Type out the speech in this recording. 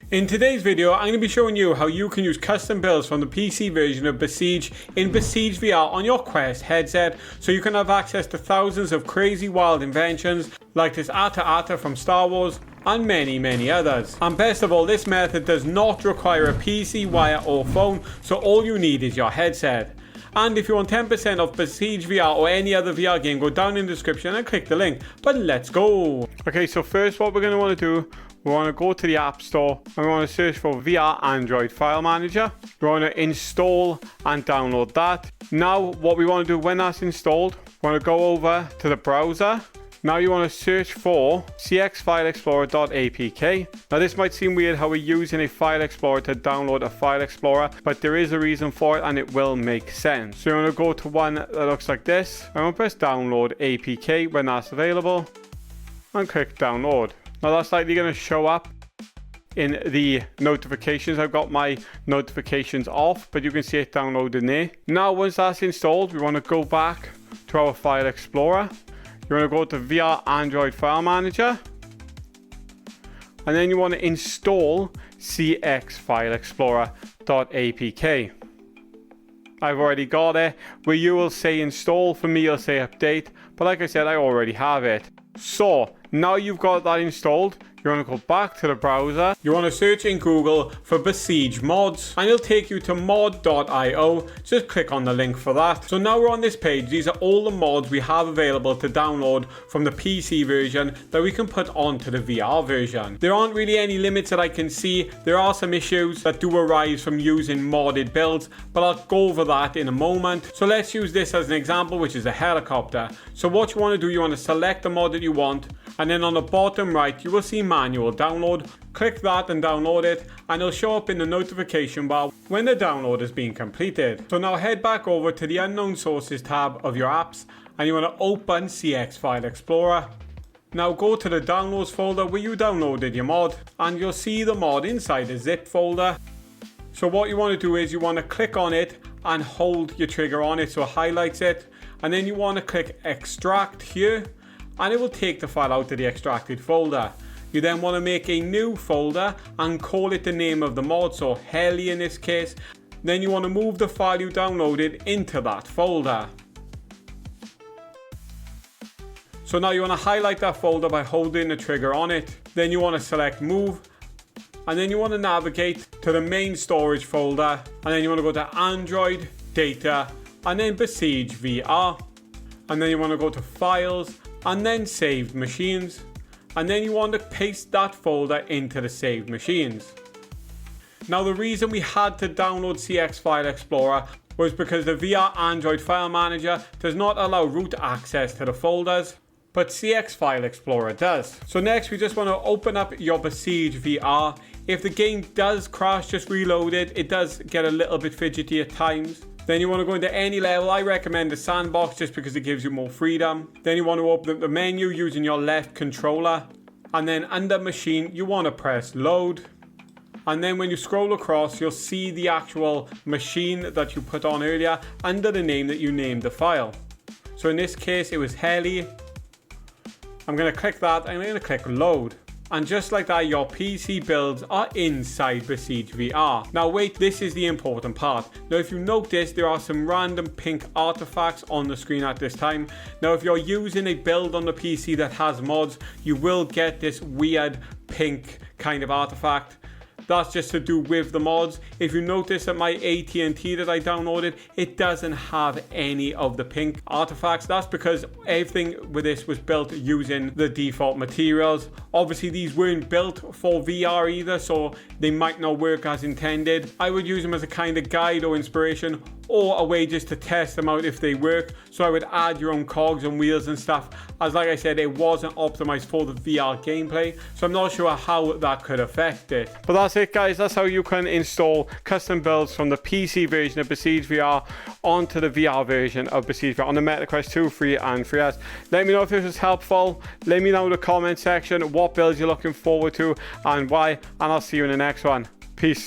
In today's video, I'm going to be showing you how you can use custom builds from the PC version of Besiege in Besiege VR on your Quest headset, so you can have access to thousands of crazy wild inventions like this Ata from Star Wars and many others. And best of all, this method does not require a PC, wire or phone, so all you need is your headset. And if you want 10% off Besiege VR or any other VR game, go down in the description and click the link. But let's go. Okay, so first what we're going to want to do, we want to go to the App Store and we want to search for VR Android File Manager. We want to install and download that. Now what we want to do when that's installed, we want to go over to the browser. Now you want to search for cxfileexplorer.apk. Now this might seem weird how we're using a file explorer to download a file explorer, but there is a reason for it and it will make sense. So you want to go to one that looks like this. I'm going to press download APK when that's available and click download. Now that's likely going to show up in the notifications. I've got my notifications off, but you can see it downloading there. Now once that's installed, we want to go back to our file explorer. You want to go to VR Android File Manager and then you want to install cxfileexplorer.apk. I've already got it. Where you will say install, for me you'll say update, but like I said, I already have it. So now you've got that installed, you want to go back to the browser. You want to search in Google for Besiege mods and it'll take you to mod.io. Just click on the link for that. So now we're on this page. These are all the mods we have available to download from the PC version that we can put onto the VR version. There aren't really any limits that I can see. There are some issues that do arise from using modded builds, but I'll go over that in a moment. So let's use this as an example, which is a helicopter. So what you want to do, you want to select the mod that you want, and then on the bottom right you will see manual download. Click that and download it and it'll show up in the notification bar when the download has been completed. So now head back over to the unknown sources tab of your apps and you want to open CX File Explorer. Now go to the downloads folder where you downloaded your mod and you'll see the mod inside a zip folder. So what you want to do is you want to click on it and hold your trigger on it so it highlights it, and then you want to click extract here and it will take the file out of the extracted folder. You then want to make a new folder and call it the name of the mod, so Heli in this case. Then you want to move the file you downloaded into that folder. So now you want to highlight that folder by holding the trigger on it. Then you want to select move and then you want to navigate to the main storage folder and then you want to go to Android, data and then Besiege VR. And then you want to go to files and then saved machines, and then you want to paste that folder into the saved machines. Now the reason we had to download CX File Explorer was because the VR Android File Manager does not allow root access to the folders, but CX File Explorer does. So next we just want to open up your Besiege VR. If the game does crash, just reload it. It does get a little bit fidgety at times. Then you want to go into any level. I recommend the sandbox just because it gives you more freedom. Then you want to open up the menu using your left controller. And then under machine, you want to press load. And then when you scroll across, you'll see the actual machine that you put on earlier under the name that you named the file. So in this case, it was Heli. I'm going to click that and I'm going to click load. And just like that, your PC builds are inside Besiege VR. Now wait, this is the important part. Now if you notice, there are some random pink artifacts on the screen at this time. Now if you're using a build on the PC that has mods, you will get this weird pink kind of artifact. That's just to do with the mods. If you notice that my AT&T that I downloaded, it doesn't have any of the pink artifacts. That's because everything with this was built using the default materials. Obviously these weren't built for VR either, so they might not work as intended. I would use them as a kind of guide or inspiration, or a way just to test them out if they work. So I would add your own cogs and wheels and stuff, as like I said, it wasn't optimized for the VR gameplay, so I'm not sure how that could affect it. But that's it guys, that's how you can install custom builds from the PC version of Besiege VR onto the VR version of Besiege VR on the Meta Quest 2 free and 3S. Let me know if this was helpful. Let me know in the comment section what builds you're looking forward to and why, and I'll see you in the next one. Peace.